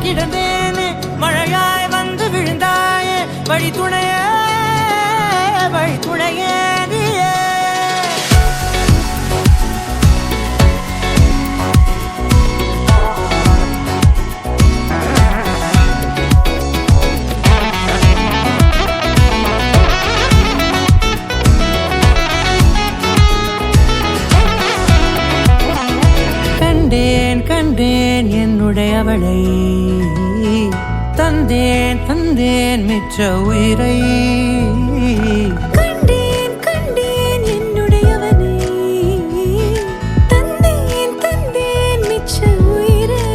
கிடந்தேனே மழையாய் வந்து விழுந்தாயே வழி துணையே நீயே கண்டேன் என்னுடையவளை தந்தேன் மிச்ச உயிரை கண்டேன் என்னுடையவனை தந்தேன் மிச்ச உயிரை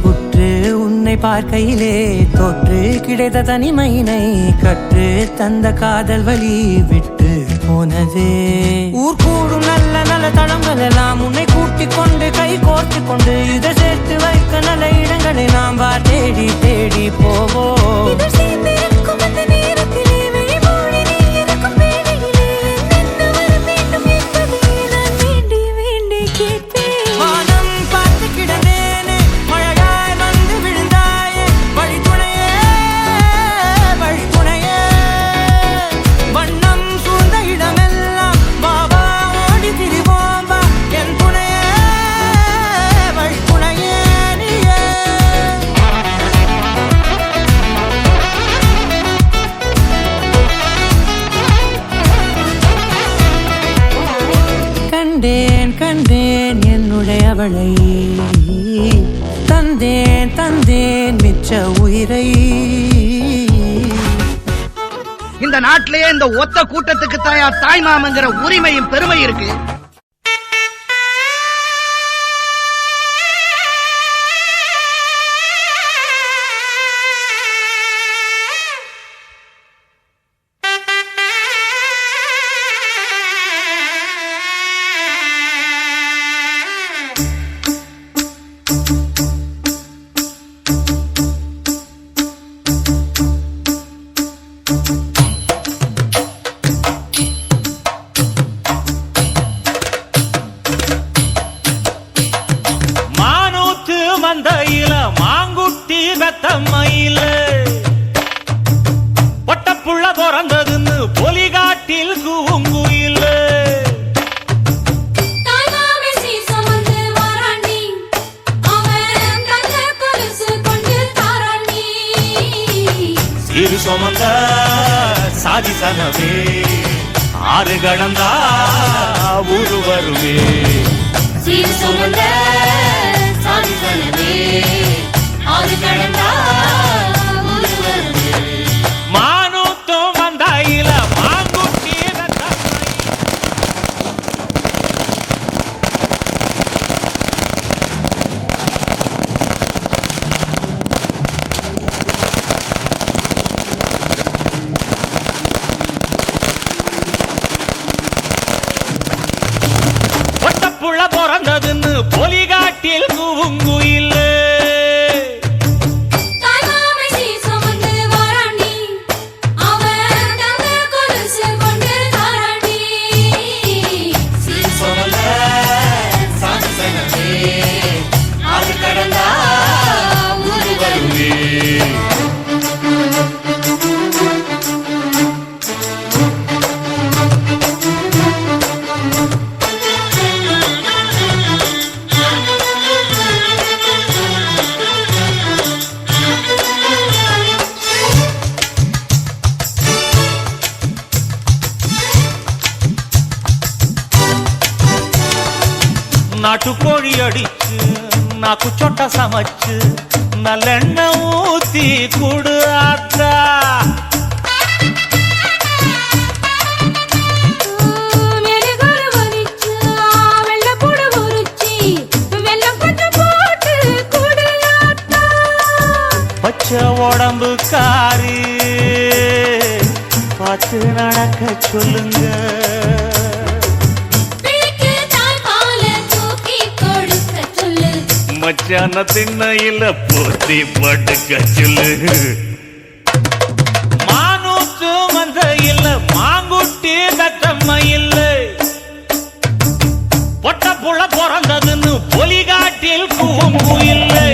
உற்று உன்னை பார்க்கையிலே தோற்று கிடைத்த தனிமையினை கற்று தந்த காதல் வழி விட்டு போனதே ஊர் கூடும் நல்ல நல்ல தளங்கள் எல்லாம் உன்னை கூட்டிக் கொண்டு கை கோர்த்து கொண்டு இதை சேர்த்து வைக்க நல்ல இடங்களை நாம் தேடி தேடி போவோம் கண்டேன் என்னுடையவளை தந்தேன் மிச்ச உயிரை இந்த நாட்டிலேயே இந்த ஒத்த கூட்டத்துக்கு தாய் மாமங்கிற உரிமையும் பெருமை இருக்கு. மந்தையில மாங்குட்டி பெத்தம்மையில பொட்டப்புள்ள பிறந்ததுன்னு பொலிகாட்டில் கூங்குயில சிறு சுமந்த சாதி சனவே ஆறு கடந்தா ஊரு வருவே சிறு சுமந்த சாதி சனவே ஆறு கடந்தா ஊரு வருவே மானூத்தோ மந்தையில மாங்குட்டி பொட்டப்புள்ள பிறந்ததுன்னு பொலிகாட்டில் கூங்குயில நாட்டுக்கோழி அடிச்சு நாக்கு சொட்ட சமைச்சு நல்லெண்ணெய் ஊத்தி குடு ஆத்தா பச்சை உடம்பு காரி பார்த்து நடக்க சொல்லுங்க மச்சான திண்ணையில போத்தி படுக்க சொல்லு மானூத்து மந்தையில மாங்குட்டி தத்தம்மையில பொட்டப்புள்ள பிறந்ததுன்னு பொலிகாட்டில் கூம்பு இல்லை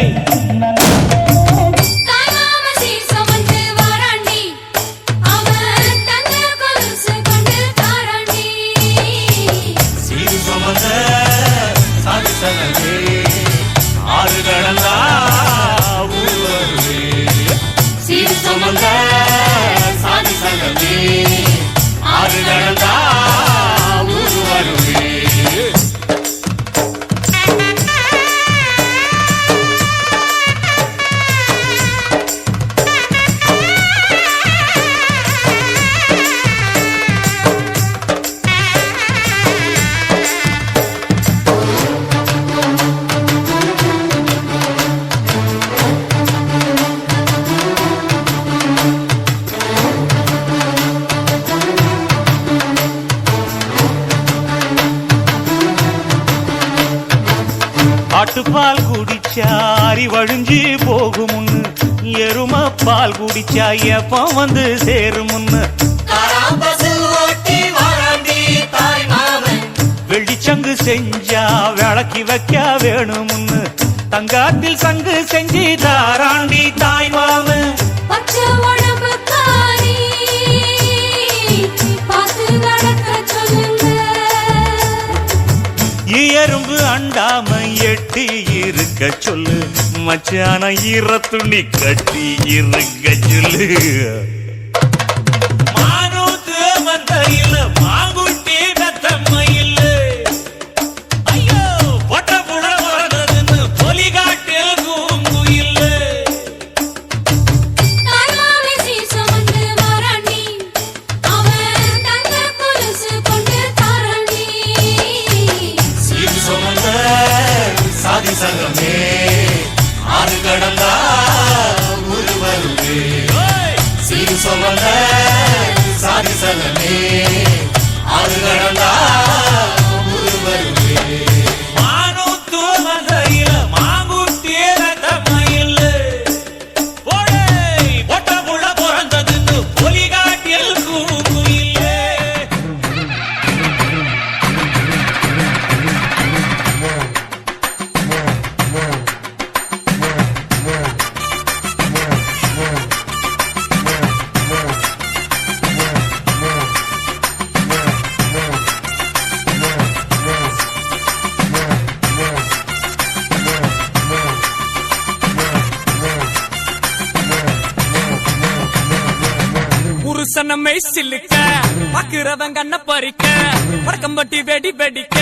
மாட்டுப்பால் குடிச்சா அரி வழிஞ்சி போகுமுன்னு, எரும பால் குடிச்சா எப்ப வந்து சேருமுன்னு, வெள்ளிச்சங்கு செஞ்சா விளக்கி வைக்க வேணுமுன்னு, தங்காத்தில் சங்கு செஞ்சு தாராண்டி தாய் மாமு. பச்சை உடம்புக்காரி பார்த்து நடக்க சொல்லுங்க. எறும்பு அண்டாம எட்டி இருக்க சொல்லு, மச்சான ஈர துணி கட்டி இருக்க சொல்லு. மானூத்து மந்தையில் மாங்குட்டி தத்தம்மையில், ஐயோ பொட்ட புட வரதுன்னு பொலிகாட்டில் கூங்குயில். தாய்மாமே சீசமந்து வராண்டி, அவன் தங்க கொலுசு கொண்டு தாராண்டி. சீர் சுமந்த சாதி சங்கமே ஆறு கடந்தா ஊரு வருவே. சீர் சுமந்த சாதி சங்கமே ஆறு கடந்தா ஊரு வருவே. மானூத்து மந்தையில மாங்குட்டி ரத்தமயில், ஓடே பொட்ட புள்ள பிறந்ததுன்னு பொலிகாட்டில் கூங்குயிலே. புருஷனமை சில்லுக்க பாக்குறவங்க கண்ண பறிக்க, வடக்கம்பட்டி வெடி வெடிக்க,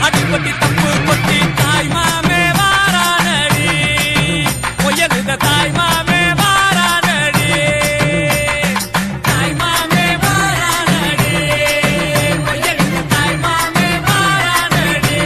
அடிப்பட்டி தப்பு கொட்டி தாய் மாமே வாரானடி, பொய்யலுத தாய் மாமே வாரானடி, தாய் மாமே வாரானடி, பொய்யலுத தாய் மாமே வாரானடி.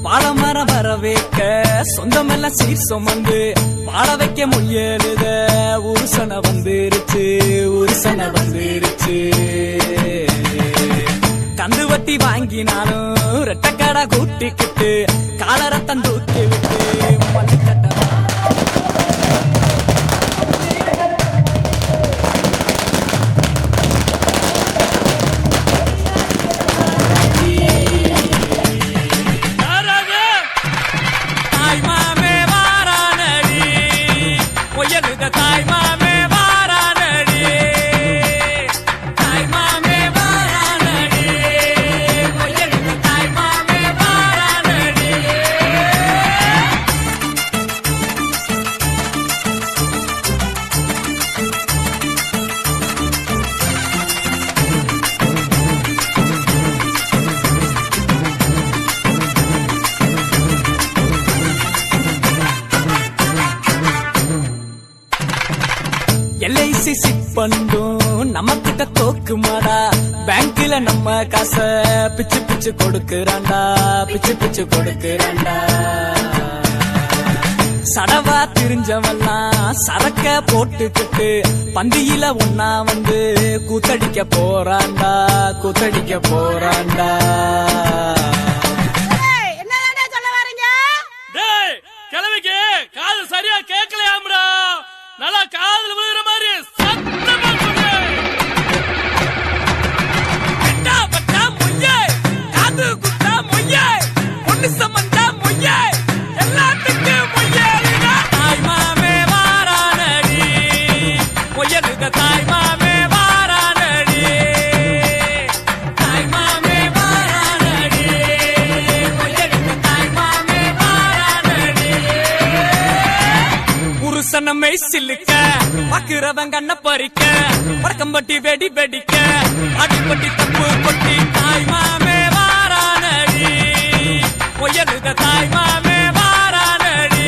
பாலமரம் வர வைக்க சொந்தமெல்லாம் சீர் சுமந்து வாழ வைக்க முயலுத உருசன வந்துருச்சு, உருசன வந்துருச்சு. கந்து வட்டி வாங்கினாலும் ரெட்டக்கடை கூட்டிக்கிட்டு காலரத்தம் தூக்கி விட்டு மல்லிக்கட்ட தாய் மாமே வாரானடி, பொய்யலுத தாய் மாமே வாரானடி, தாய் மாமே வாரானடி, பொய்யலுத தாய் மாமே வாரானடி. எல்ஐசி சிட் பண்ணும் நம்ம கிட்ட தோக்குமாடா, பேங்க்ல நம்ம காச பிச்சு பிச்சு கொடுக்கறாண்டா, பிச்சு பிச்சு கொடுக்கறாண்டா. சடவா திரிஞ்சவெல்லாம் சரக்க போட்டுக்கிட்டு பந்தியில ஒன்னா வந்து கூத்தடிக்க போறாண்டா, கூத்தடிக்க போறாண்டா. டேய் கிழவிக்கு காது சரியா கேட்கலையாம்டா, நல்லா காதுல விழுற மாதிரி சத்தமா சொல்லு. கட்டா பட்டா மொய்யே, காது குத்தா மொய்யே, பொண்ணு சம்பந்தா மொய்யே, எல்லாத்துக்கும் மொய்யே. தாய் மாமே வாரானடி, பொய்யலுத தாய் மாமே வாரானடி, தாய் மாமே வாரானடி, பொய்யலுத தாய் மாமே வாரானடி. புருஷனமை சில்லுக்க பாக்குறவங்க கண்ண பறிக்க, வடக்கம்பட்டி வெடி வெடிக்க, அடிப்பட்டி தப்பு கொட்டி தாய் மாமே வாரானடி, பொய்யலுத தாய் மாமே வாரானடி,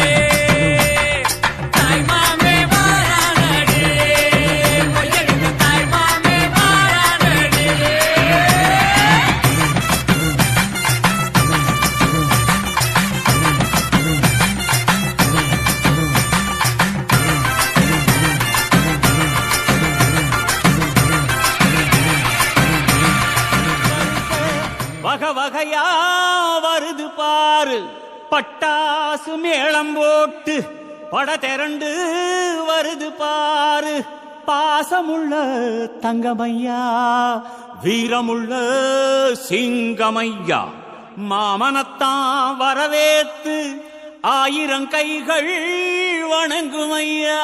தாய் மாமே வாரானடி, பொய்யலுத தாய் மாமே வாரானடி. பட்டாசு மேளம் போட்டு பட திரண்டு வருது பாரு. பாசமுள்ள தங்கமையா, வீரமுள்ள சிங்கமையா, மாமனத்தான் வரவேத்து 1000 கைகள் வணங்குமையா.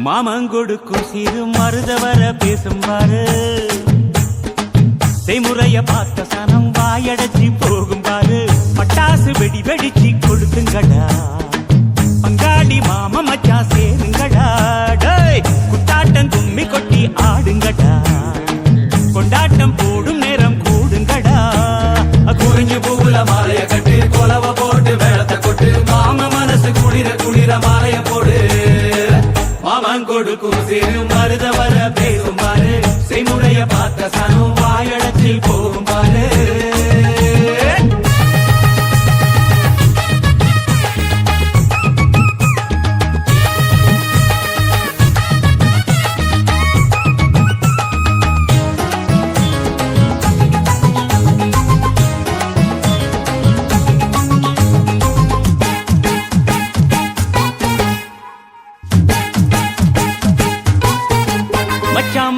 மாமங்கொடுக்கும் சிறு மருதவர பேசும் பாரு. செய்முறைய பார்த்த சனம் வாயடைச்சி போகும் பாரு. பட்டாசு வெடி வெடிச்சு கொடுத்துங்கடா, பங்காளி மாம மச்சா சேருங்கடா. குட்டாட்டம் கும்மி கொட்டி ஆடுங்கடா, கொண்டாட்டம் போடும் நேரம் கூடுங்கடா. குறிஞ்சு பூவுல மாலைய கட்டு, கொலவ போட்டு வேளத்தை கொட்டு, மாம மனசு குளிர குளிர மாலைய போடு. மாமங்கொடுக்கும் சிறு மருதவர பேசும் பாரு. செய்முறைய பார்த்த சனம் வாயடைச்சி போகும் பாரு.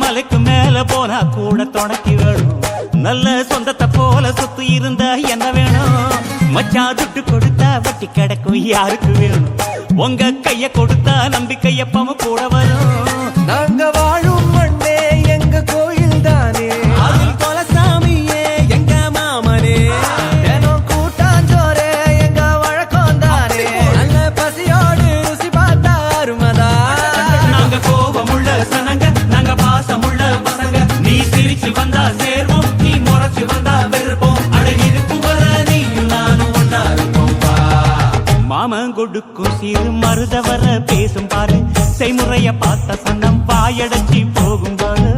மலைக்கு மேல போனா கூட தொடக்கி வேணும். நல்ல சொந்தத்தை போல சுத்து இருந்தா என்ன வேணும்? மச்சான் துட்டு கொடுத்தா வட்டி கிடக்கும் யாருக்கு வேணும்? உங்க கைய கொடுத்தா நம்பிக்கை எப்பவும் கூட வரும். நாங்க வாழும் மண்ணே எங்க கோயில் தானே, அதில் கொலசாமியே எங்க மாமனே, தினம் கூட்டாஞ்சோரே எங்க வழக்கம் தானே. நல்ல பசியோடு ருசி பார்த்தா அருமதா. நாங்க கோபமுள்ள சனங்க, நாங்க பாசமுள்ள பசங்க. நீ சிரிச்சு வந்தா சேர்வோம், நீ முறைச்சு வந்தா வெறுப்போம். அழகிருக்கும் வர நீயும் நானும் ஒன்னா இருப்போம். மாமங்கொடுக்கும் சிறு மருதவர பேசும் பாரு. செய்முறைய பார்த்த சன்னம் வாயடைச்சி போகும் பாரு.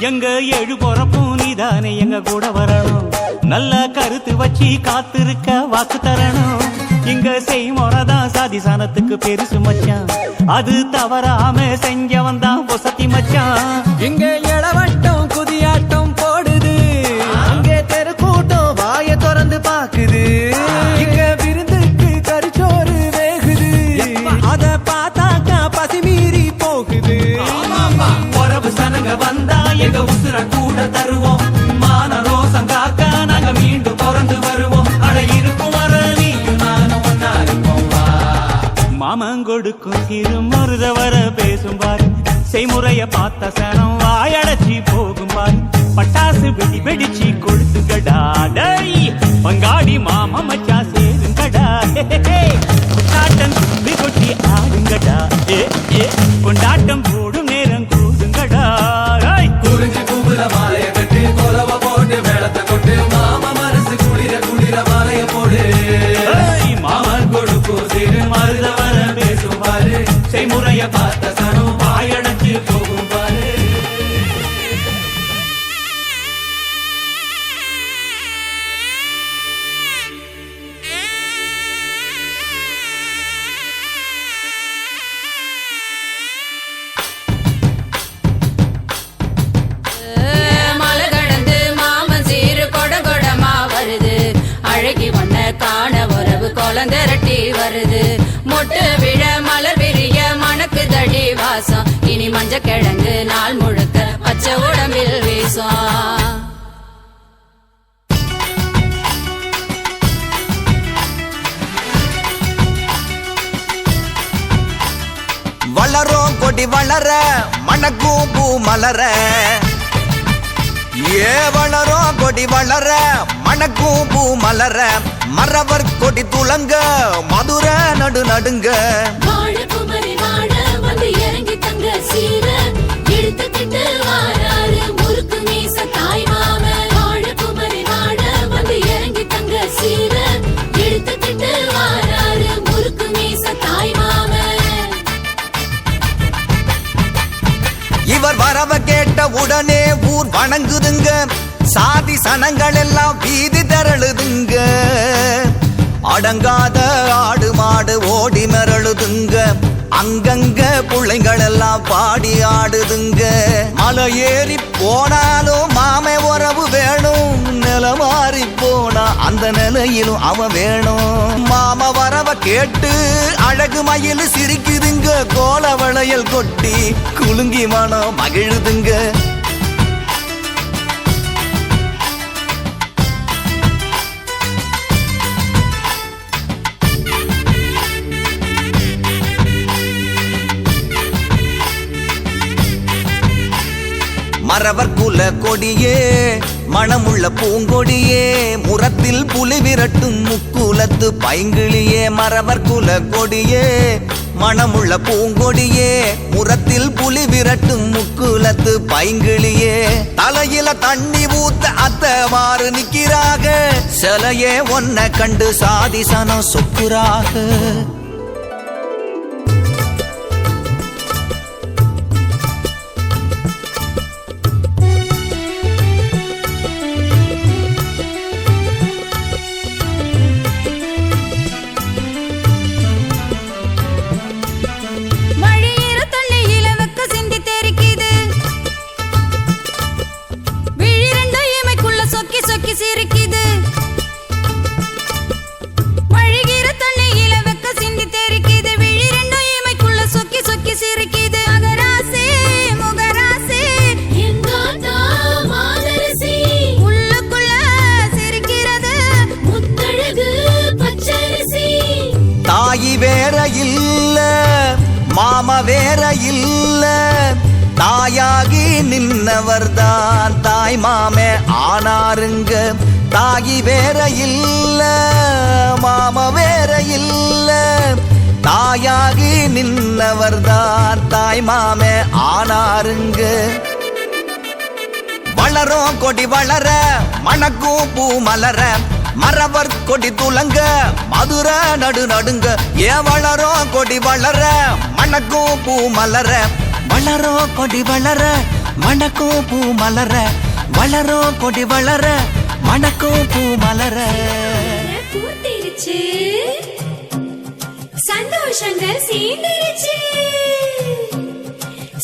எங்க 7 பொறப்பும் நீதானே எங்க கூட வரணும். நல்ல கருத்து வச்சு காத்திருக்க வாக்கு தரணும். இங்க செய்முறைதான் சாதி சாணத்துக்கு பெருசு மச்சான். அது தவறாம செஞ்சவன் தான் பொசத்தி மச்சான். இங்க எளவட்டம் குதியாட்டம் போடுது, அங்கே தெருக்கூட்டம் வாய திறந்து பாக்குது. இங்க விருந்துக்கு கரிச்சோறு வேகுது, அத பார்த்தாக்கா பசி மீறி போகுது. உறவு சனங்க வந்தா எங்க உசுர கூட தருவோம். மான ரோசம் காக்க நாங்க மீண்டும் பிறந்து வருவோம். அட இருக்கும் வர நீயும் நானும் ஒன்னா இருப்போம். மாமங்கொடுக்கும் சிறு மருதவர பேசும் பாரு. செய்முறைய பார்த்த சனம் வாயடைச்சி போகும் பாரு. பட்டாசு வெடி வெடிச்சு கொடுத்துங்கடா. பங்காடி மாமா மச்சா சேருங்கடா. கொண்டாட்டம் கும்பி கொட்டி ஆடுங்கடா. கொண்டாட்டம் போடும் நேரம் கூடுங்கடா. குறிஞ்சி பூவுல மாலைய கட்டு, கொலவ போட்டு வேளத்தை கொட்டு, மாமா மனசு குளிர குளிர மாலைய போடு. மாமங்கொடுக்கும் சிறு மருதவர பேசும் பாரு. செய்முறைய பார்த்த சனம் வாயடைச்சு போகும் பாரு. மலை கடந்து மாமன் சீரு கொட கொடமா வருது. அழகி வண்ண காண உறவு கொலந்திரட்டி வருது. மொட்டு விழ மலர் விரிய மணக்கு தடி வாசம். இனி மஞ்ச கிழங்கு நாள் முழுக்க பச்சை உடம்பில் வீசும். வளரும் கொடி வளர மணக்கும் பூ மலர. வளரும் கொடி வளர மணக்கும் பூ மலர. மறவர் கொடி துளங்க மதுரை நடு நடுங்க வாழ குமரி வாழ வந்து இறங்கி தங்க சீர எடுத்துக்கிட்டு வாராரு முறுக்கு மீச தாய் மாம வாழ குமரி வாழ வந்து இறங்கி தங்க சீர எடுத்துக்கிட்டு வாராரு முறுக்கு மீச தாய் மாம இவர் வரவ கேட்ட உடனே ஊர் வணங்குதுங்க சாதி சனங்கள் எல்லாம் வீதி திரளுதுங்க அடங்காத ஆடு மாடு ஓடி மிரளுதுங்க அங்கங்க பிள்ளைங்கள் எல்லாம் பாடி ஆடுதுங்க மலை ஏறி போனாலும் மாமே உறவு வேணும் நில மாறி போனா அந்த நிலையிலும் அவன் வேணும் மாம வரவ கேட்டு அழகு மயில் சிரிக்குதுங்க கோல வளையல் கொட்டி குலுங்கி மனம் மகிழுதுங்க மறவர் குல கொடியே மணமுள்ள பூங்கொடியே முரத்தில் புலி விரட்டும் முக்குலத்து பைங்கிளியே மறவர் குல கொடியே மணமுள்ள பூங்கொடியே முரத்தில் புலி விரட்டும் முக்குலத்து பைங்கிளியே தலையில தண்ணி ஊத்த அத்த மாறு நிக்கிறாக சிலையே ஒன்ன கண்டு சாதிசனம் சொக்குறாக வேற இல்ல மாமா வேற இல்ல தாயாகி நின்னவர்தான் தாய் மாமே ஆனாருங்க தாயி வேற இல்ல மாமா வேற இல்ல தாயாகி நின்னவர்தான் தாய் மாமே ஆனாருங்க வளரும் கொடி வளர மணக்கும் பூ மலர மறவர் கொடி துளங்க மதுரை நடு நடுங்க ஏன் வளரும் கொடி வளர மணக்கும் பூ மலர வளரும் கொடி வளர மணக்கும் பூ மலர வளரும் கொடி வளர மணக்கும் பூ மலர பூத்திருச்சு சந்தோஷங்கள் சேர்ந்துருச்சு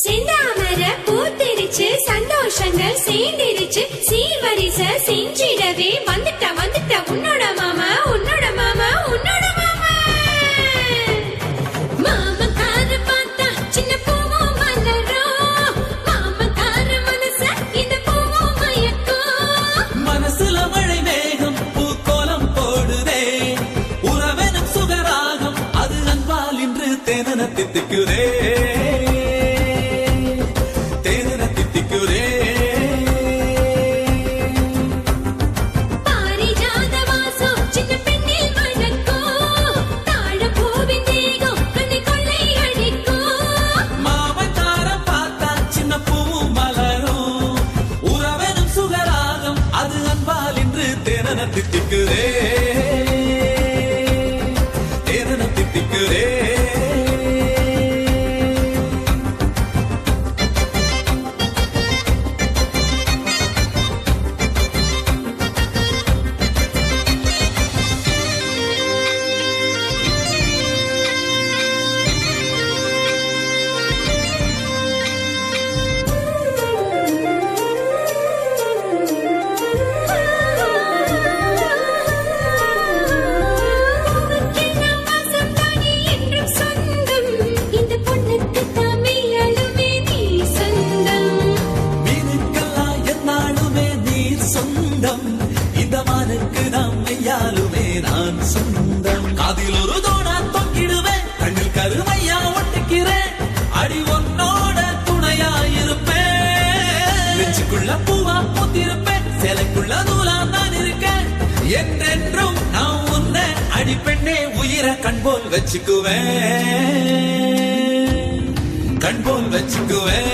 செந்தாமர பூத்திருச்சு சந்தோஷங்கள் சேர்ந்துருச்சு சீர்வரிச செஞ்சிடவே வந்துட்ட உன்னோட மாமா உன்னோட மாமா உன்னோட மாமா மாமக்கார பார்த்தா சின்ன பூவும் மலரும் மாமக்கார மனச இந்த பூவும் மயக்கும் மனசுல மழை வேகம் பூக்கோலம் போடுதே உறவெனும் சுகராகம் அது அன்பால் இன்று தேனன தித்திக்குதே தித்திக்குதே தேனன தித்திக்குதே பூவா பூத்திருப்பேன் சிலைக்குள்ள நூலா நான் இருக்கேன் என்றென்றும் நான் அடி பெண்ணே உயிரை கண்போல் வச்சுக்குவேன், கண்போல் வச்சுக்குவேன்.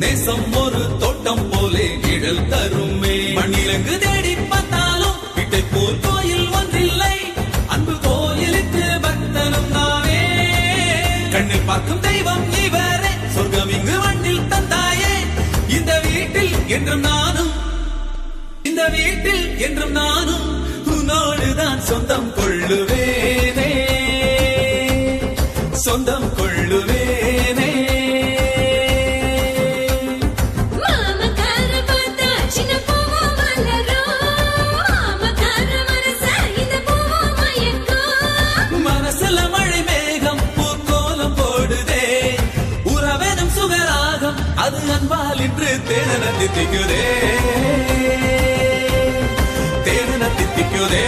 நேசம் ஒரு தோட்டம் போலே நிழல் தருமே. மண்ணிலங்கு தேடி பார்த்தாலும் வீட்டை போல் கோயில் ஒன்றில்லை. அன்பு கோயிலுக்கு பக்தனும் நானே. கண்ணில் பார்க்கும் தெய்வம் இவரே. சொர்க்கம் இங்கு மண்ணில் தந்தாயே. இந்த வீட்டில் என்றும் நானும், இந்த வீட்டில் என்றும் நானும் உன்னோடுதான் சொந்தம் கொள்ளுவேனே, சொந்தம் கொள்ளுவேனே. அது அன்பால் இன்று தேனன தித்திக்குதே, தேனன தித்திக்குதே.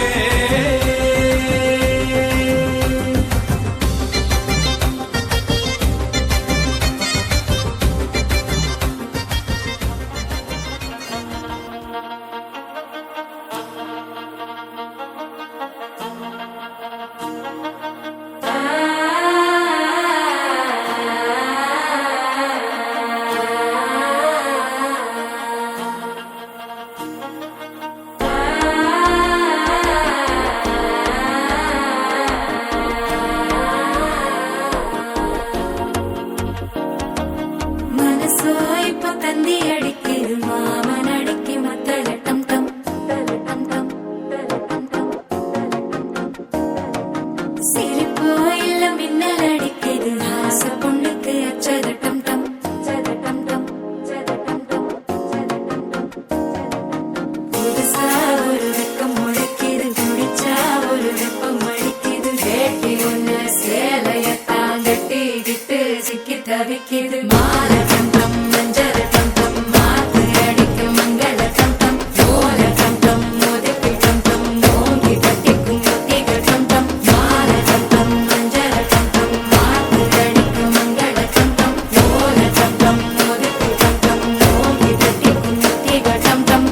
தவிக்கிது மால கண்டம் மஞ்சள் கண்டம் மாத்து அடிக்க மங்கள கண்டம் ஓல கண்டம் மோதிக்கு கண்டம் ஓங்கி கட்டிக்கும் ஒத்திகள் கண்டம் மால கண்டம் மஞ்சள் கண்டம் மாத்து அடிக்க மங்கள கண்டம் ஓல கண்டம் மோதிக்கு கண்டம் ஓங்கி கட்டிக்கும் ஒத்திகள் கண்டம்.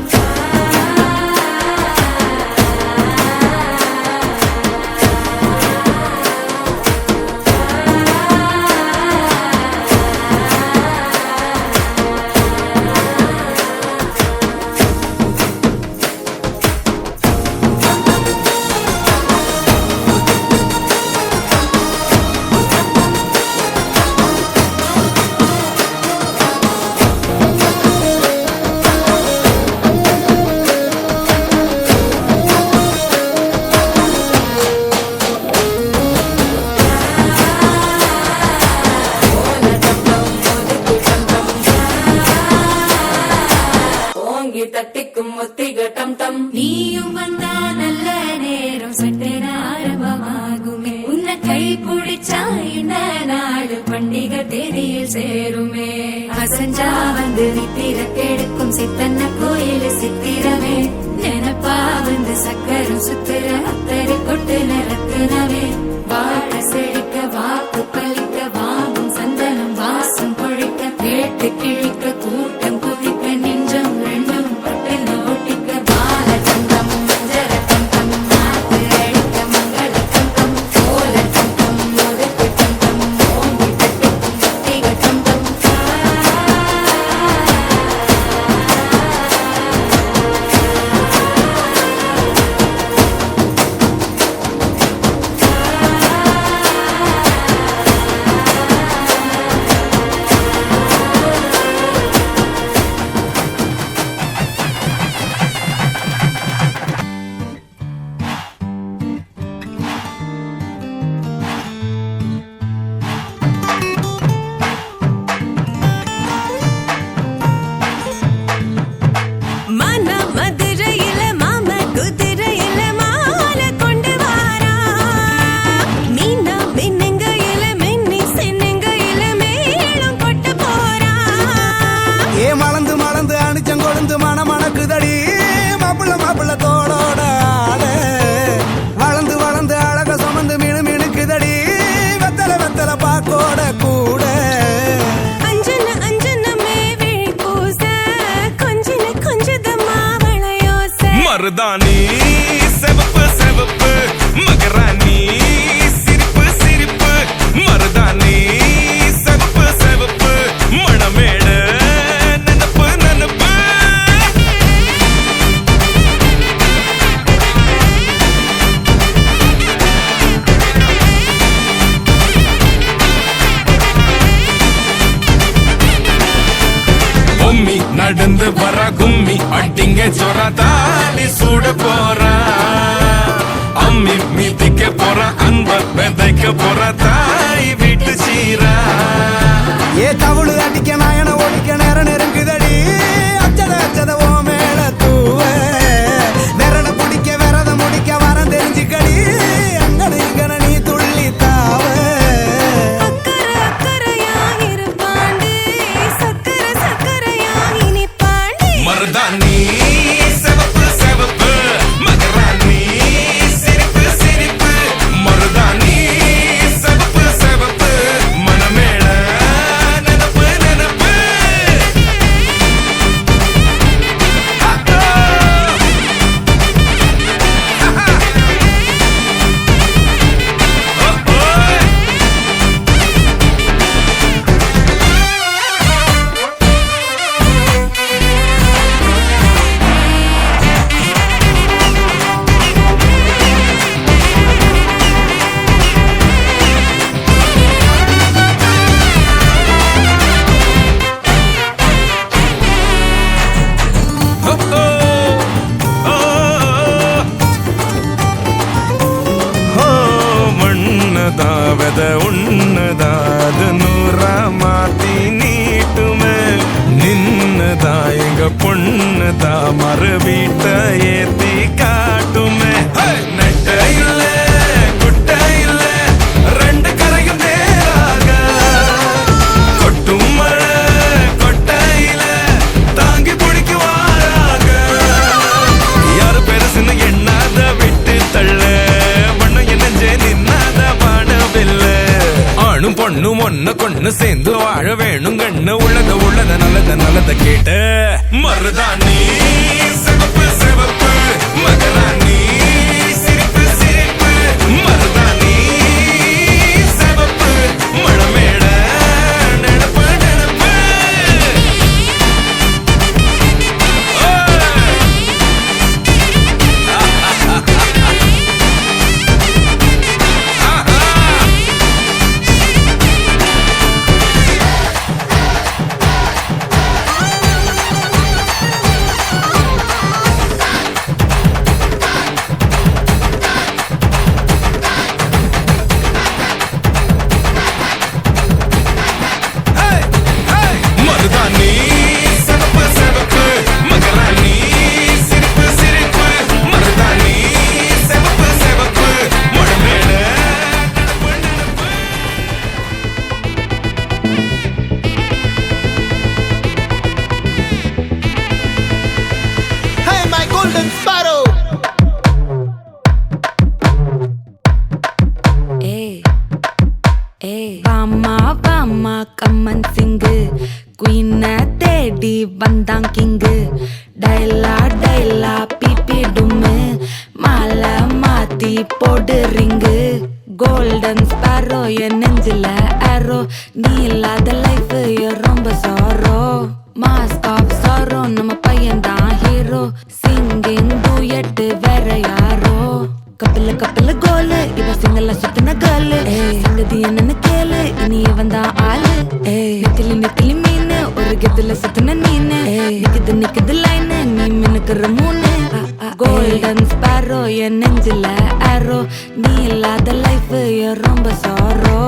தட்டிக்கும் ஒத்திகள் டம் டம் நீயும் வந்தா நல்ல நேரம் சட்டென ஆரம்பமாகுமே. உன்னை கை பிடிச்சா இந்த நாடு பண்டிகை தேதியில் சேருமே. அசஞ்சா வந்து நித்திர கெடுக்கும் சித்தன்ன கோயில் சித்திரமே. நினப்பா வந்து சக்கரம் சுத்துற அத்தரை கொட்டு நிறத்துனவே. வாழ செழிக்க வாக்கு பலிக்க வாங்கும் சந்தனம் வாசம் பொழிக்க கேட்டு கிழிக்க கூட்டம் குதிக்க நெஞ்சம் ரெண்டும் பட்டின ஒட்டிக்க பால கண்டம் மஞ்சர கண்டம் மாத்து அடிக்க மங்கள கண்டம் ஓல கண்டம் ஒதுக்கு கண்டம் ஓங்கி தட்டிக்கும் ஒத்திக கண்டம். மருதாணி செவப்பு செவப்பு மகராணி சிரிப்பு சிரிப்பு மருதாணி செவப்பு செவப்பு மணமேடு நனப்பு நனப்பு பொம்மி நடந்து வர கும்மி அட்டிங்க சொர தாலி சூட போறா அம்மி மீதிக்க போற அன்ப விதைக்க போற தாய் வீட்டு சீரா ஏ தவுளு அடிக்க நாயன ஓடிக்க நேரம் நெருங்குதடி அச்சத அச்சத ஓ மேல தூவ விரட பிடிக்க விரத முடிக்க வரம் தெரிஞ்சுக்கடி அங்கன இங்கன நீ துள்ளி தாவ மருதாணி செவப்பு செவப்பு மகராணி சிரிப்பு சிரிப்பு மருதாணி செவப்பு செவப்பு மணமேள நனப்பு நனப்பு மண்ணதாவத உன்னதாது நூறா மாத்தி நீட்டுமே நின்னதா எங்க பொண்ணுதா மறு வீட்ட ஏத்தி காட்டுமே நெட்ட இல்ல குட்ட இல்ல ரெண்டு கரையும் நேராக கொட்டும் மழை கொட்டையில தாங்கி பிடிக்குவாராக யாரு பெருசுன்னு எண்ணாத விட்டு தள்ள மண்ணும் என்னஞ்சே நின்னாத வானவில்ல ஆணும் பொண்ணும் ஒண்ணு கொண்ணு சேர்ந்து வாழ வேணும் கண்ணு உள்ளத உள்ளத நல்லத நல்லத கேட்ட மருதாணி சிவப்பு சிவப்பு மகராணி சிரிப்பு சிரிப்பு மருதாணி சிவப்பு மழமேட நெனப்பு நெனப்பு மருதாணி சிவப்பு சிவப்பு மகராணி சிரிப்பு சிரிப்பு மருதாணி சிவப்பு சிவப்பு மழமேட நனப்பு நனப்பு Hey my golden sparrow வாமா கம்மன் சிங்கு குயின தேடி வந்தான் கிங்கு டைலா டைலா பிபி டும்மு மாலை மாத்தி போடு ரிங்கு கோல்டன் ஸ்பாரோ என் நெஞ்சில ஆரோ நீ இல்லாத லைஃப் ரொம்ப சாரோ மாஸ்க் ஆஃப் சாரோ நம்ம பையன் தான் ஹீரோ சிங்கிங் டூயட் வேற யாரோ கப்பில கப்பில கோலு இவ சிங்கல்ல சுத்தின கேர்ளு சங்கதி என்னன்னு கேளு இனி இவன் தான் ஆளு நெத்திலி நெத்திலி மீனு ஒரு கெத்துல சுத்தின நீனு நிக்குது நிக்குது லைனு நீ மினுக்குற மூணு கோல்டன் ஸ்பாரோ என் நெஞ்சில ஆரோ நீ இல்லாத லைஃப் ரொம்ப சாரோ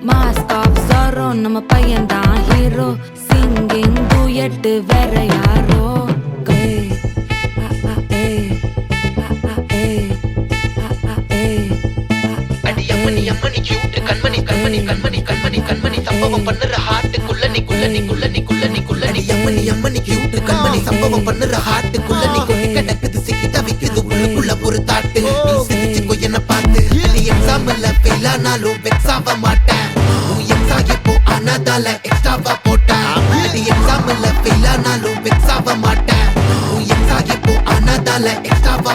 மாஸ்க் ஆஃப் சாரோ நம்ம பையன் தான் ஹீரோ சிங்கிங் டூயட் வேற யாரோ அம்மணி கியூட் கண்மணி கண்மணி கண்மணி கண்மணி கண்மணி சம்பவம் பண்ணுற ஹார்ட் குள்ளனி குள்ளனி குள்ளனி குள்ளனி குள்ளனி அம்மணி கியூட் கண்மணி சம்பவம் பண்ணுற ஹார்ட் குள்ளனி கொட்டி கிடக்குது சிக்கி தவிக்குது உள்ளுக்குள்ள ஒரு தாட்டு நீ சிரிச்சுக்கோ என்ன பார்த்து நீ எக்ஸாம்ல ஃபெயில் ஆனாலும் வெக்ஸ் ஆக மாட்டேன் உன் எக்ஸாம் இப்போ ஆனதால எக்ஸ்ட்ராவா போட்டேன் நீ எக்ஸாம்ல ஃபெயில் ஆனாலும் வெக்ஸ் ஆக மாட்டேன் உன் எக்ஸாம் இப்போ ஆனதால எக்ஸ்ட்ராவா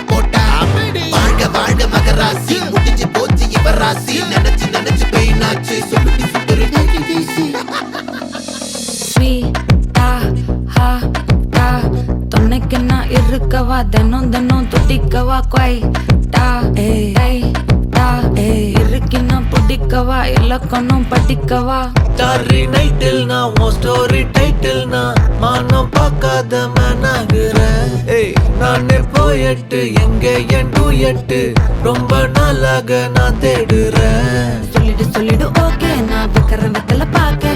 take it easy. ஸ்வீட்டா ஹா டா தொன்னைக்கு நான் இருக்கவா தினம் தினம் துடிக்கவா குவைட்டா ஏய் டா இருக்கின்னா பிடிக்கவா இலக்கணம் படிக்கவா டாரி நைட்டில் நான் உன் ஸ்டோரி டைட்டில் நான் மானம் பார்க்காத மேனாகிறேன். ஏய் நானே போயட்டு எங்க என் டூயட்டு ரொம்ப நாளாக நான் தேடுறேன். சொல்லிடு ஓகே நான் வைக்கிற வெத்தல பாக்க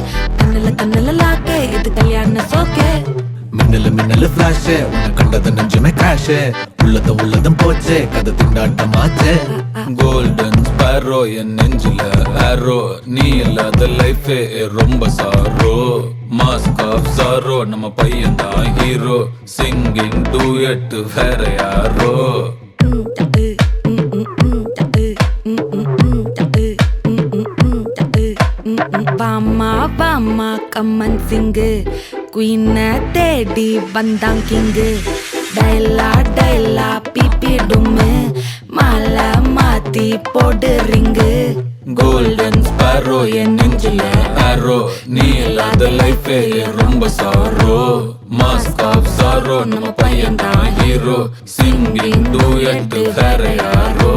கண்ணுல லாக்கே இது கல்யாண சோக்கே மின்னலு ஃபிளாஷ் உன்னை கண்டது நெஞ்சுமே கிராஷ் உள்ளதும் போச்சே கதை திண்டாட்டமாச்சே. கோல்டன் ஸ்பேரோ என் நெஞ்சில ஆரோ நீ இல்லாத லைஃபே ரொம்ப சாரோ. மாஸ்க் ஆஃப் சாரோ நம்ம பையன் தான் ஹீரோ சிங்கிங் டூயட் வேற யாரோ. வாமா கம்மன் சிங்கு குயின தேடி வந்தான் கிங்கு டைலா பிபி டும்மு மாலை மாத்தி போடு ரிங்கு. கோல்டன் ஸ்பேரோ என் நெஞ்சில ஆரோ நீ இல்லாத லைஃபே ரொம்ப சாரோ. மாஸ்க் ஆஃப் சாரோ நம்ம பையன் தான் ஹீரோ சிங்கிங் டூயட் வேற யாரோ.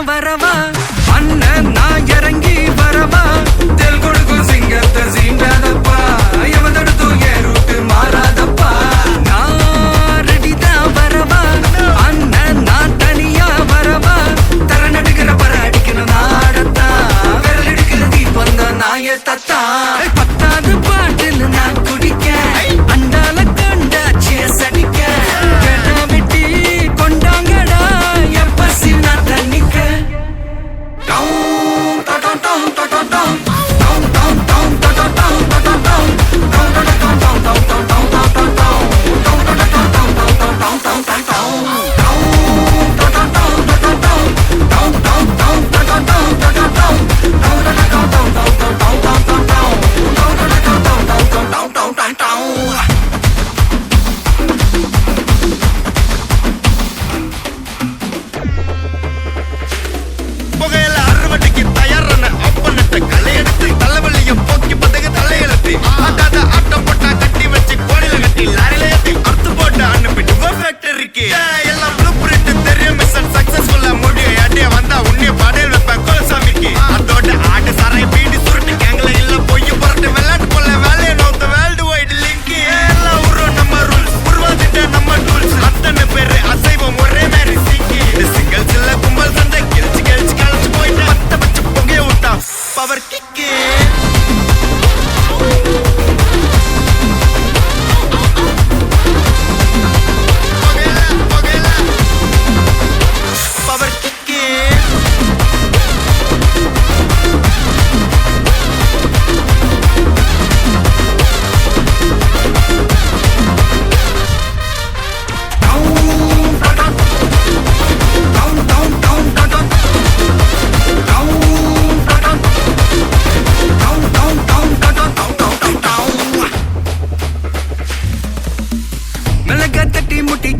வரவா அண்ணன் நான் இறங்கி வரவா தெல் கொடுக்கும் சிங்கத்தை சீண்டாதப்பா எவதடுத்து என் ரூட்டு மாறாதப்பா. நான் ரெடிதான் வரவா அண்ணன் நான் தனியா வரவா தர நடுக்கிற பர அடிக்கணும் நாடத்தா விரல் எடுக்கிற தீபந்த நாய தத்தா. பத்தாவது பாட்டில் நான் குடிக்க அண்டால கண்டா சேஸ் அடிக்க கேட்டா வெட்டி கொண்டாங்கடா என் பசி நான் தண்ணிக்க.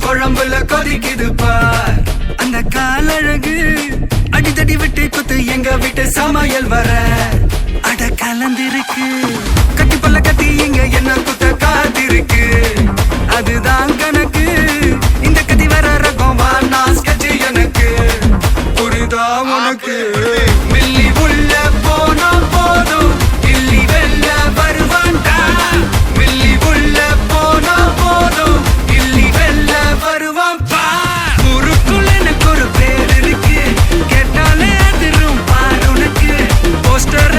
குழம்புல கொதிக்குது பார் அந்த காலழகு அடித்தடி விட்டு குத்து எங்க வீட்டு சமையல் வர அட கலந்திருக்கு கட்டி பல்ல கட்டி இங்க என்ன குத்த காத்திருக்கு அதுதான் கணக்கு இந்த கதி வர ரகம் வா நான் ஸ்கெட்ச் எனக்கு புரிதா உனக்கு. மில்லி உள்ள போனா போதும் இல்லி வெல்ல வருவான்டா மில்லி உள்ள போனா போதும் இல்லி வெல்ல வருவான் பார். ஊருக்குள்ள எனக்கு ஒரு பேர் இருக்கு கேட்டாலே அதிரும் பார் உனக்கு போஸ்டர்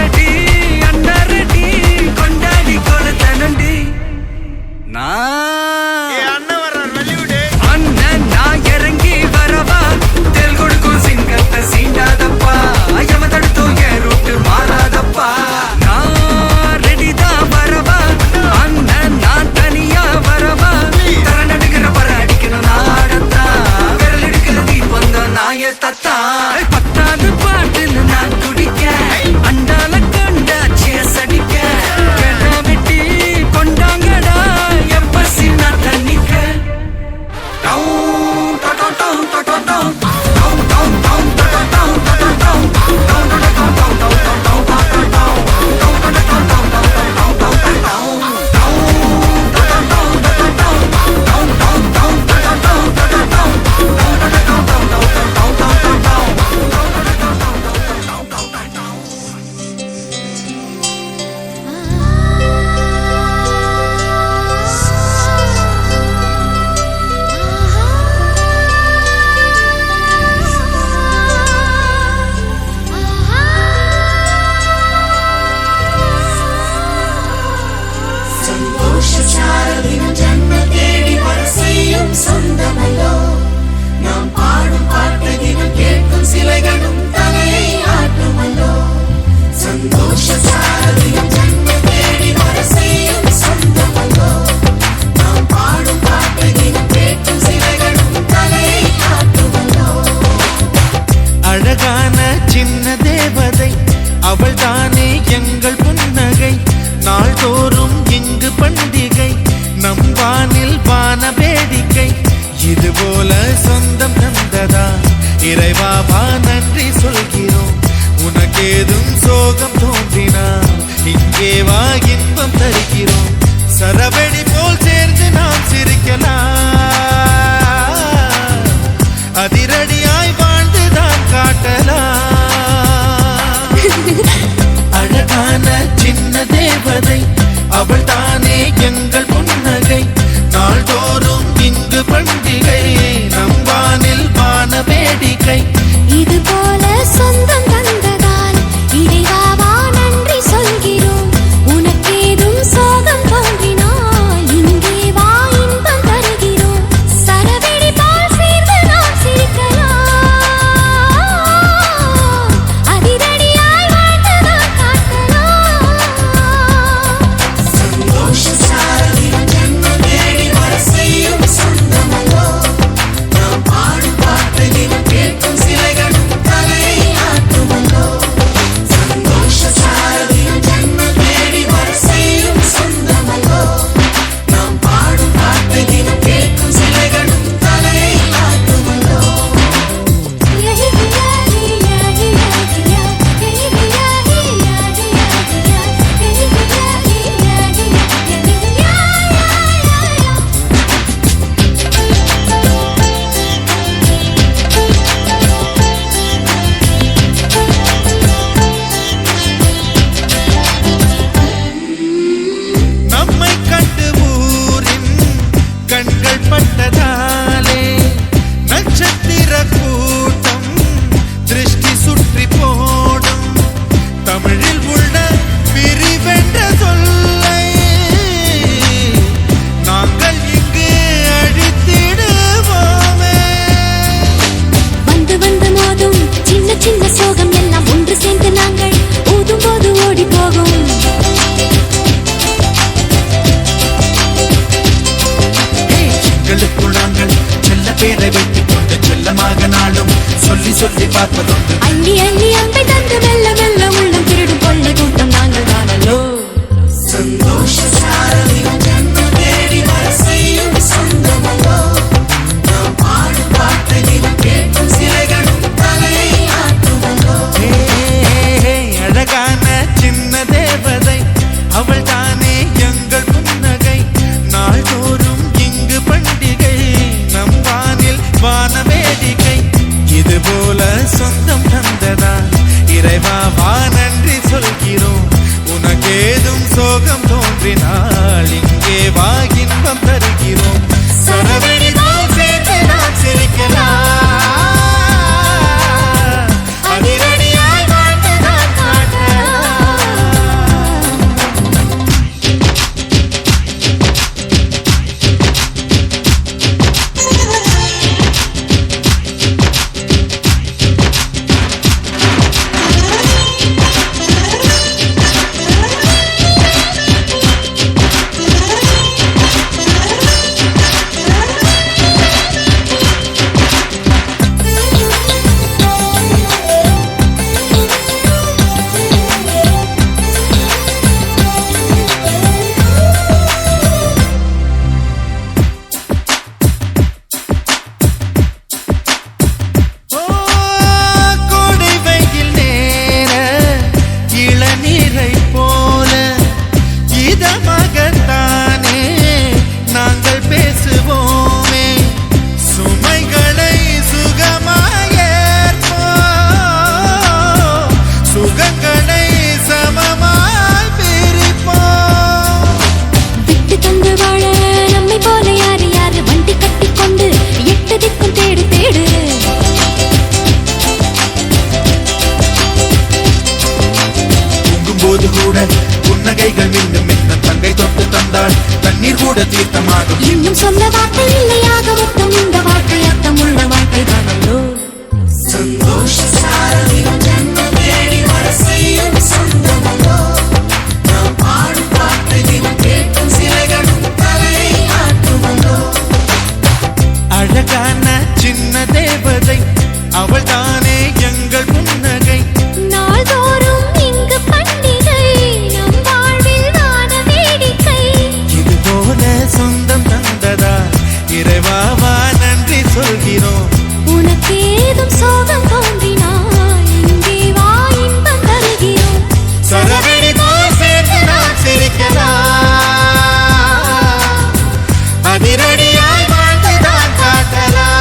தத்தா பத்தாவது பாட்டுன்னு நான் குடிக்க அண்டால கண்டா சேஸ் அடிக்க கேட்டா வெட்டி கொண்டாங்கடா எப்பசி நான் தண்ணிக்க அழகான சின்ன தேவதை அவள் தானே எங்கள் புன்னகை நாள்தோறும் இங்கு பண்டிகை நம் வானில் வான வேடிக்கை இது போல சொந்தம் தந்ததா இறைவாவா நன்றி சொல்கிறோம் உனக்கேதும் சோகம் தோன்றினா இங்கே வா இன்பம் தருகிறோம் சரவெடி போல் சேர்ந்து நாம் சிரிக்கலாம் அதிரடியாய் வாழ்ந்துதான் காட்டலாம் அழகான சின்ன தேவதை அவள் தானே எங்கள் புன்னகை நாள்தோறும் இங்கு பண்டிகை நம் வானில் வான வேடிக்கை இது போல சொந்தம் தந்ததால் இறைவாவா நன்றி சொல்கிறோம் உனக்கேதும் சோகம் தோன்றினால் இங்கே வா இன்பம் தருகிறோம் சரவெடி போல் சேர்ந்து நாம் சிரிக்கலாம் அதிரடியாய் வாழ்ந்துதான் காட்டலாம் சந்தோஷ சாரதியும் ஜன்ம தேடி வர செய்யும் சொந்தமல்லோ நாம் பாடும் பாட்டையும் கேட்கும் சிலைகளும் தலையை ஆட்டுமல்லோ சந்தோஷ சாரதியும் ஜன்ம தேடி வர செய்யும் சொந்தமல்லோ நாம் பாடும் பாட்டையும் கேட்கும் சிலைகளும் தலையை ஆட்டுமல்லோ நம்மை கண்டு ஊரின் கண்கள் பட்டதாலே நட்சத்திர கூட்டம் திருஷ்டி சுற்றி போடும் தமிழில் உள்ள பிரிவென்ற சொல்லை நாங்கள் இங்கு அழித்திடுவோமே வந்து வந்து மோதும் சின்ன சின்ன சோகம் எல்லாம் ஒன்று சேர்ந்து நாங்கள் ஊதும் போது ஓடி போகும் எங்களுக்குள் நாங்கள் செல்ல பேரை வைத்துக் கொண்டு செல்லமாக நாளும் சொல்லி சொல்லி பார்ப்பதுண்டு அள்ளி அள்ளி அன்பை தந்து மெல்ல மெல்ல உள்ளம் திருடும் கொள்ளை கூட்டம் நாங்கள் தானல்லோ சந்தோஷ சாரதியும் ஜன்ம தேடி வர செய்யும் சொந்தமல்லோ நாம் பாடும் பாட்டையும் கேட்கும் சிலைகளும் தலையை ஆட்டுமல்லோ அழகான சின்ன தேவதை அவள் தானே எங்கள் புன்னகை நாள்தோறும் இங்கு பண்டிகை நம் வானில் வான வேடிக்கை இது போல சொந்தம் தந்ததா இறைவாவா நன்றி சொல்கிறோம் உனக்கேதும் சோகம் தோன்றினால் இங்கே வா இன்பம் தருகிறோம் சரவெடி போல் சேர்ந்து நாம் சிரிக்கலாம் அதிரடியாய் வாழ்ந்துதான் காட்டலாம் தேவதை அவள் தானே எங்கள் புன்னகை நாள்தோறும் இங்கு பண்டிகை நம் வாழ்வில் வான வேடிக்கை இது போல சொந்தம் தந்ததா இறைவாவா நன்றி சொல்கிறோம் உனக்கேதும் சோகம் தோன்றினால் இங்கே வா இன்பம் தருகிறோம் சரவெடி போல் சேர்ந்து நாம் சிரிக்கலாம் அதிரடியாய் வாழ்ந்துதான் காட்டலாம்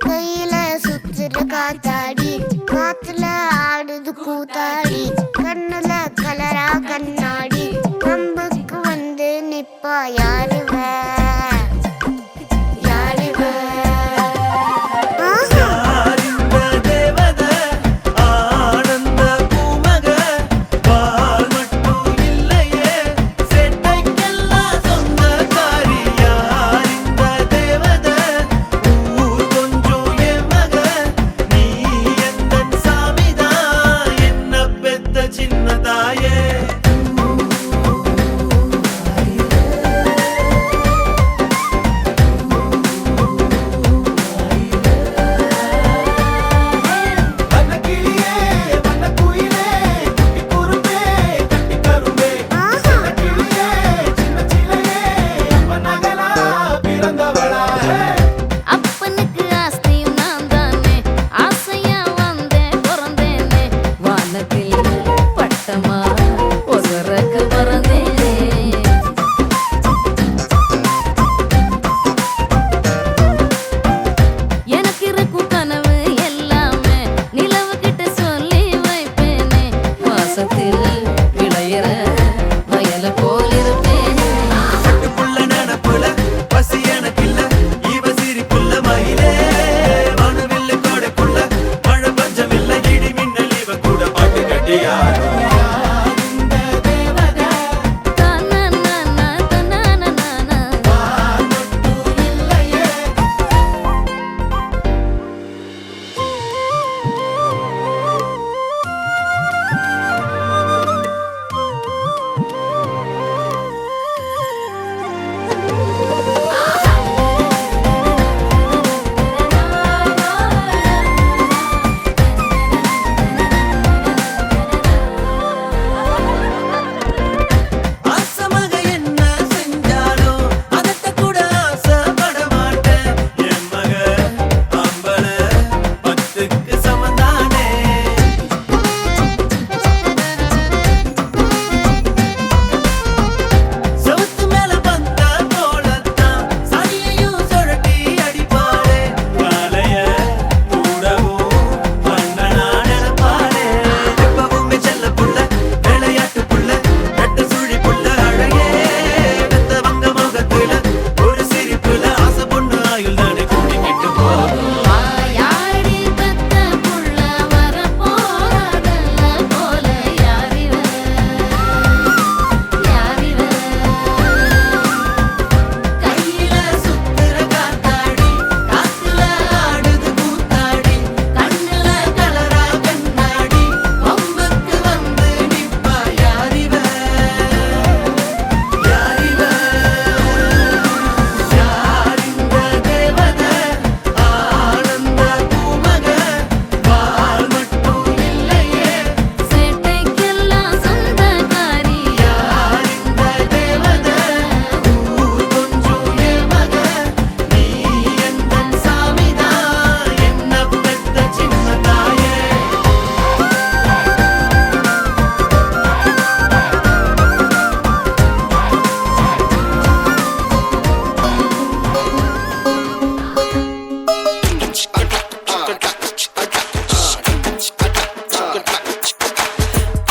கையில சுத்துற காத்தாடி காத்துல ஆடுது கூத்தாடி கண்ணுல கலரா கண்ணாடி நம்புக்கு வந்து நிப்பா யாருவ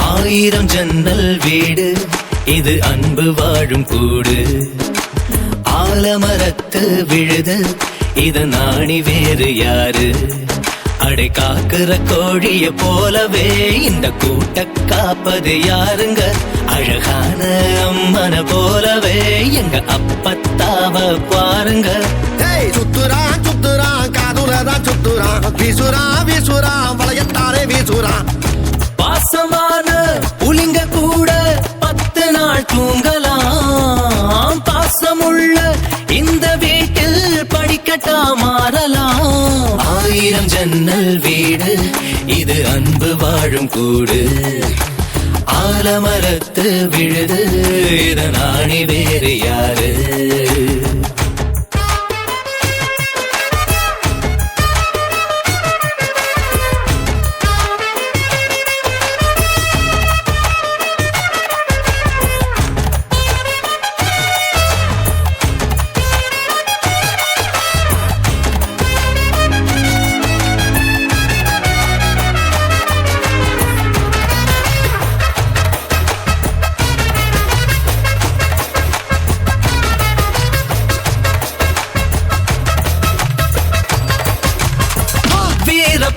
ஆயிரம் ஜன்னல் வீடு இது அன்பு வாழும் கூடு ஆலமரத்து விழுது இது நாணி வேறு யாரு? அடை காக்குற கோழிய போலவே இந்த கூட்ட காப்பது யாருங்க? அழகான அம்மன போலவே எங்க அப்பத்தாவ பாருங்க. சுத்துறான் சுத்துறான் காதுலதான் சுத்துறான், வீசுறான் வீசுறான் வளையத்தாரே வீசுறான். பாசமான புலிங்க கூட 10 நாள் தூங்கலாம். பாசமுள்ள இந்த வீட்டில் படிக்கட்டா மாறலாம். 1000 ஜன்னல் வீடு இது அன்பு வாழும் கூடு. ஆலமரத்து விழுது இத நாணி வேறு யாரு?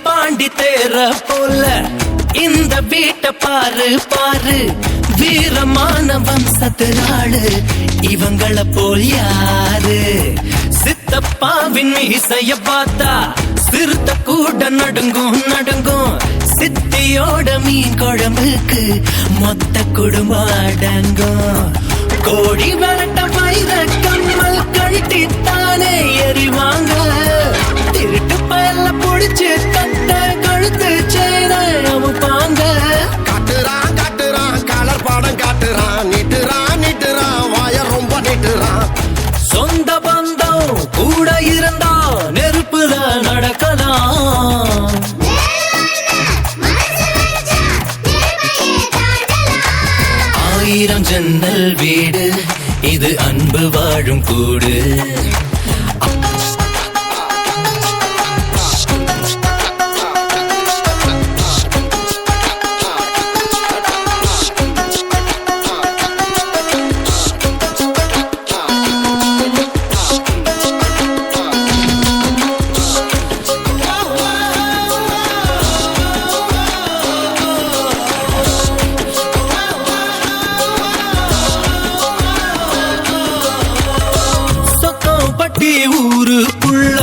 பாண்டி தேர போல இந்த வீட்டை பாரு பாரு. வீரமான வம்சத்தினாளு இவங்கள போல் யாரு? சித்தப்பாவின் இசைய பார்த்தா சிறுத்த கூட நடுங்கும் நடுங்கும். சித்தியோட மீன் குழம்புக்கு மொத்த குடும்பம் அடங்கும். கோடி வரட்ட வைர கம்மல் கழட்டித்தானே எறிவாங்க. திருட்டு பயல புடிச்சு கட்ட கழுத்து சேர அமுப்பாங்க. காட்டுறான் காட்டுறான் கலர் பாடம் காட்டுறான், நீட்டுறான் நீட்டுறான் வாய ரொம்ப நீட்டுறான். சொந்த பந்தம் கூட இருந்தா நெருப்புல நடக்கலாம். 1000 ஜன்னல் வீடு இது அன்பு வாழும் கூடு. ஊருக்குள்ள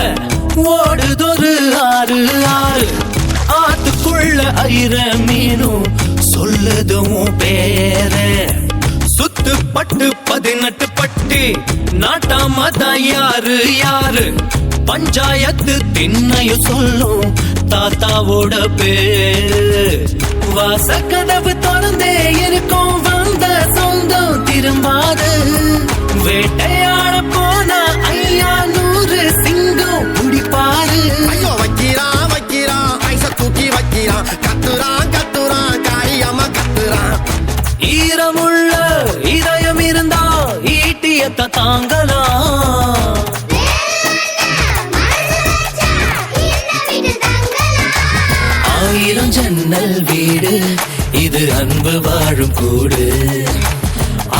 ஓடுதொரு ஆறு ஆறு. ஆத்துக்குள்ள ஐர மீனும் சொல்லுதும் பேர. சுத்து பட்டு 18 பட்டி நாட்டாமதான் யாரு யாரு? பஞ்சாயத்து திண்ணையும் சொல்லும் தாத்தாவோட பேரு. வாசக்கதவு திறந்தே இருக்கும் வந்த சொந்தம் திரும்பாது. வேட்டையாட போன 500 சிங்கம் குடிப்பாரு. ஐயோ வைக்கிறான் வைக்கிறான் ஐச தூக்கி வைக்கிறான். கத்துறான் கத்துறான் காரியமா கத்துறான். ஈரமுள்ள இதயம் இருந்தா ஈட்டியத்தை தாங்கலாம். 1000 ஜன்னல் வீடு இது அன்பு வாழும் கூடு.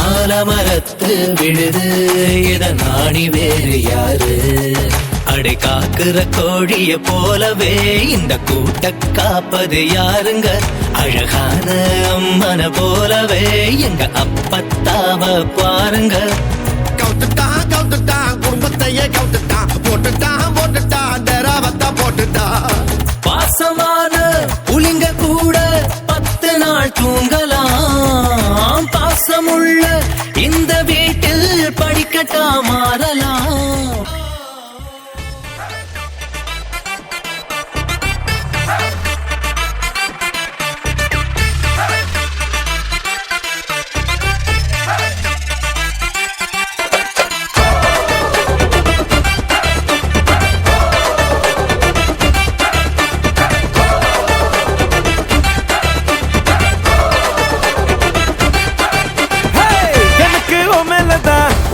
ஆலமரத்து விழுது இத நாணி வேறு யாரு? அடை காக்குற கோழிய போலவே இந்த கூட்ட காப்பது யாருங்க? அழகான அம்மன போலவே எங்க அப்பத்தாவ பாருங்க. கவுத்துட்டான் கவுத்துட்டான் குடும்பத்தையே கவுத்துட்டான். போட்டுட்டான் போட்டுட்டான் டெராவத்தா போட்டுட்டான். பாசமான புலிங்க கூட 10 நாள் தூங்கலாம். பாசமுள்ள இந்த வீட்டில் படிக்கட்டா மாறலாம்.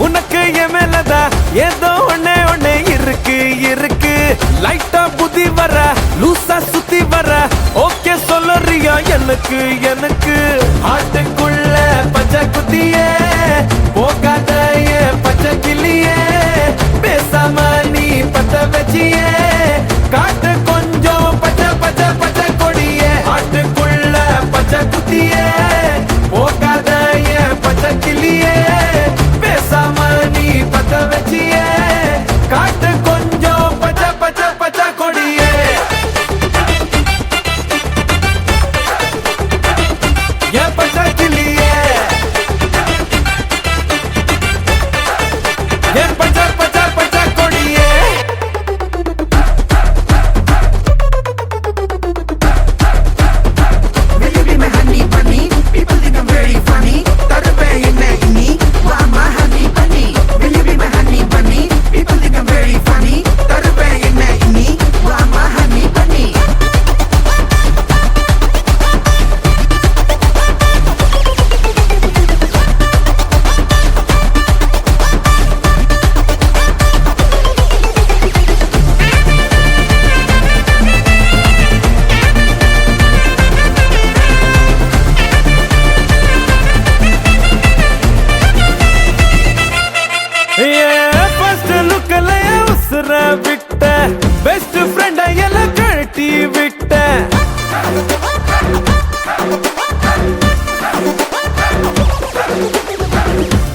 உனக்கு என் மேலதா ஏதோ ஒண்ணே ஒண்ணே இருக்கு இருக்கு. லைட்டா புத்தி வர லூசா சுத்தி வர ஓகே சொல்லுறியா எனக்கு எனக்கு? ஆட்டுக்குள்ள பச்சை குத்தியே போகாத பச்சை கிளியே பேசாம நீ பத்த வச்சியே காட்டு கொஞ்சம் பச்சை பச்சை பச்சை கொடியே ஆட்டுக்குள்ள பச்சை குத்தியே போகாத ஏன் பச்சை கிளியே பேசாம நீ பத்த வச்சியே காட்டு கொஞ்சம் பச்சை பச்சை பச்சை கொடியே ஏன் பச்சை கிளியே ஏன் பச்சை பச்சை பச்சை கொடியே Will you be my honey bunny? People think I'm very funny. தருவே என்ன இனி? வா my honey bunny. Will you be my honey bunny? People think I'm very funny. தருவே என்ன இனி? வா my honey bunny. ஃபர்ஸ்ட் லுக்ல உசுர விட்ட பெஸ்ட் ஃப்ரெண்ட் எல்லாம் கழட்டி விட்ட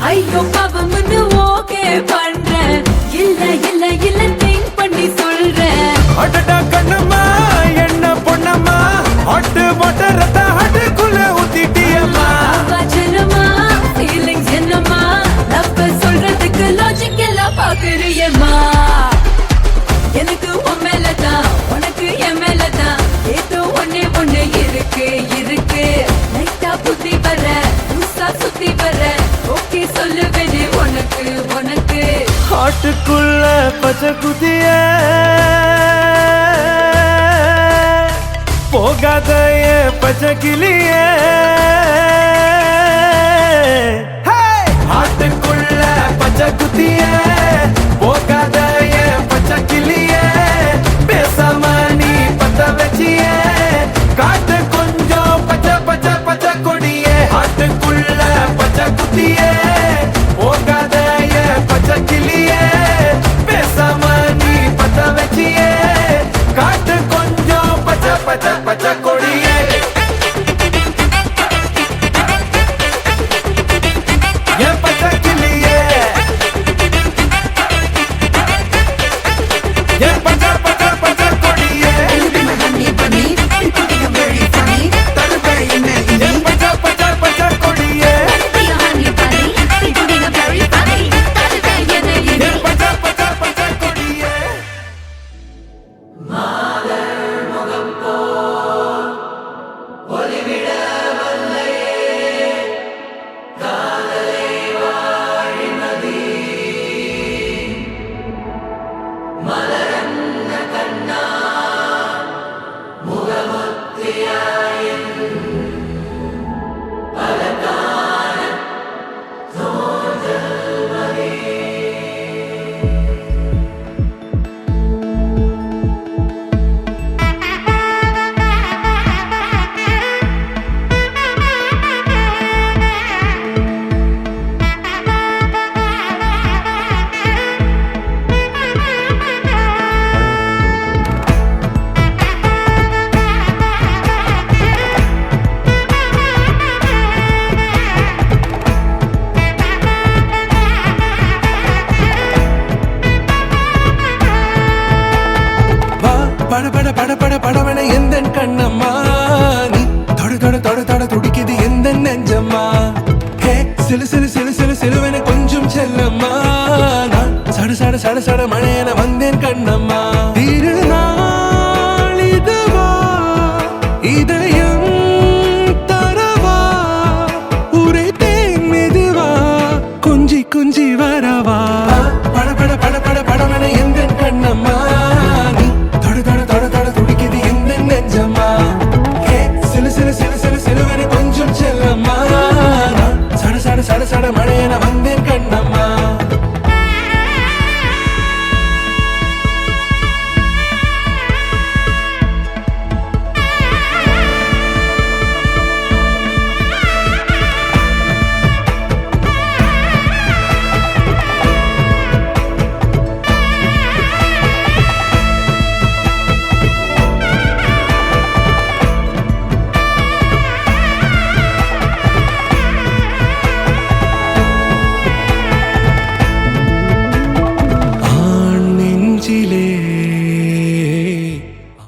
ஐயோ பாவம்னு ஓகே பண்றேன் இல்ல இல்ல இல்ல திங்க் பண்ணி சொல்றேன் அடடா கண்ணம்மா என்ன பொண்ணம்மா ஹாட் வாட்டர் ரத்த ஹாட்டுக்குள்ள ஊத்திட்டியம்மா வாச்சனமா ஃபீலிங்ஸ் என்னமா லவ் சொல்றதுக்கு லாஜிக் எல்லாம் பாக்குறியம்மா எனக்கு உன் மேலதான் உனக்கு என் மேலதான் ஏதோ ஒண்ணே ஒண்ணு இருக்கு இருக்கு லைட்டா புத்தி வர புதுசா சுத்தி வர ஓகே சொல்லுவேனே உனக்கு உனக்கு ஹாட்டுக்குள்ள பச்சை குதிய போகாத ஏன் பச்சை கிளியே ஹாட்டுக்குள்ள பச்சை குதிய போகாத ஏன் பச்சை கிளியே பேசாம நீ பத்த வச்சியே காட்டு கொஞ்சம் பச்சை பச்சை பச்சை கொடியே ஹாட்டுக்குள்ள பச்சை குத்தியே போகாத ஏன் பச்சை கிளியே பேசாம நீ பத்த வச்சியே காட்டு கொஞ்சம் பச்சை பச்சை பச்சை கொடியே ஏன் பச்சை கிளியே ஏன் பச்சை பச்சை பச்சை கொடியே Will you be my honey bunny? People think I'm very funny. தருவே என்ன இனி? ஏன் பச்சை பச்சை பச்சை கொடியே be a honey bunny people think I'm very funny தருவே என்ன இனி ஏன் பச்சை பச்சை பச்சை கொடியே பட பட பட பட படவன எந்த கண்ணம்மா நீ தொட தொட தொட தொட துடிக்குது எந்த நெஞ்சம்மா ஹே சிலு சிலு சிலு சிலு சிலுவன கொஞ்சம் செல்லம்மா நான் சட சட சட சட மழையன வந்தேன் கண்ணம்மா